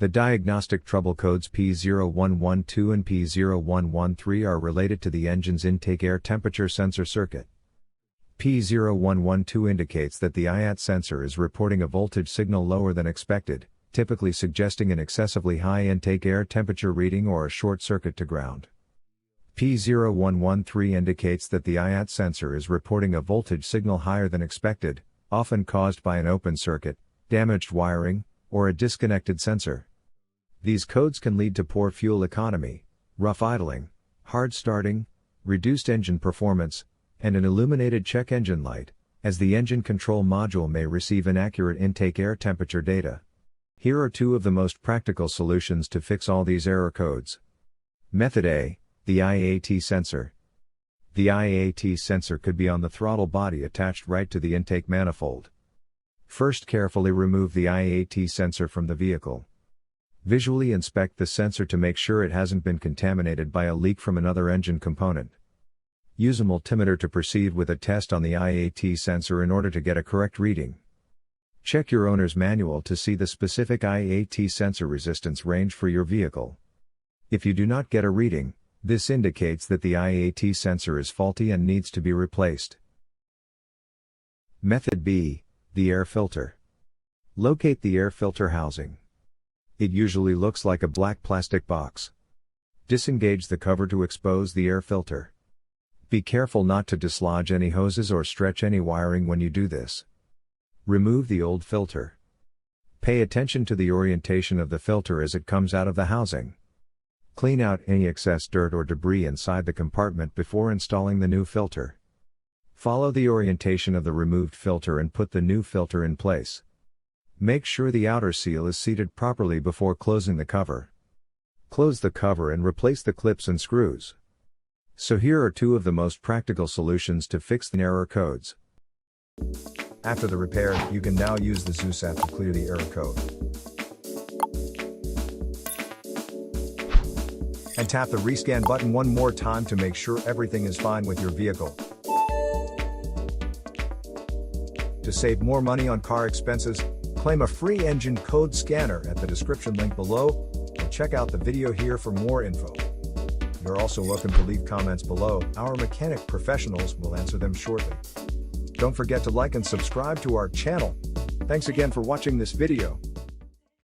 The diagnostic trouble codes P0112 and P0113 are related to the engine's intake air temperature sensor circuit. P0112 indicates that the IAT sensor is reporting a voltage signal lower than expected, typically suggesting an excessively high intake air temperature reading or a short circuit to ground. P0113 indicates that the IAT sensor is reporting a voltage signal higher than expected, often caused by an open circuit, damaged wiring, or a disconnected sensor. These codes can lead to poor fuel economy, rough idling, hard starting, reduced engine performance, and an illuminated check engine light, as the engine control module may receive inaccurate intake air temperature data. Here are two of the most practical solutions to fix all these error codes. Method A, the IAT sensor. The IAT sensor could be on the throttle body attached right to the intake manifold. First, carefully remove the IAT sensor from the vehicle. Visually inspect the sensor to make sure it hasn't been contaminated by a leak from another engine component. Use a multimeter to proceed with a test on the IAT sensor in order to get a correct reading. Check your owner's manual to see the specific IAT sensor resistance range for your vehicle. If you do not get a reading, this indicates that the IAT sensor is faulty and needs to be replaced. Method B, the air filter. Locate the air filter housing. It usually looks like a black plastic box. Disengage the cover to expose the air filter. Be careful not to dislodge any hoses or stretch any wiring when you do this. Remove the old filter. Pay attention to the orientation of the filter as it comes out of the housing. Clean out any excess dirt or debris inside the compartment before installing the new filter. Follow the orientation of the removed filter and put the new filter in place. Make sure the outer seal is seated properly before closing the cover. Close the cover and replace the clips and screws. So here are two of the most practical solutions to fix the error codes. After the repair, you can now use the Zeus app to clear the error code. And tap the rescan button one more time to make sure everything is fine with your vehicle. To save more money on car expenses, claim a free engine code scanner at the description link below, or check out the video here for more info. You're also welcome to leave comments below, our mechanic professionals will answer them shortly. Don't forget to like and subscribe to our channel. Thanks again for watching this video.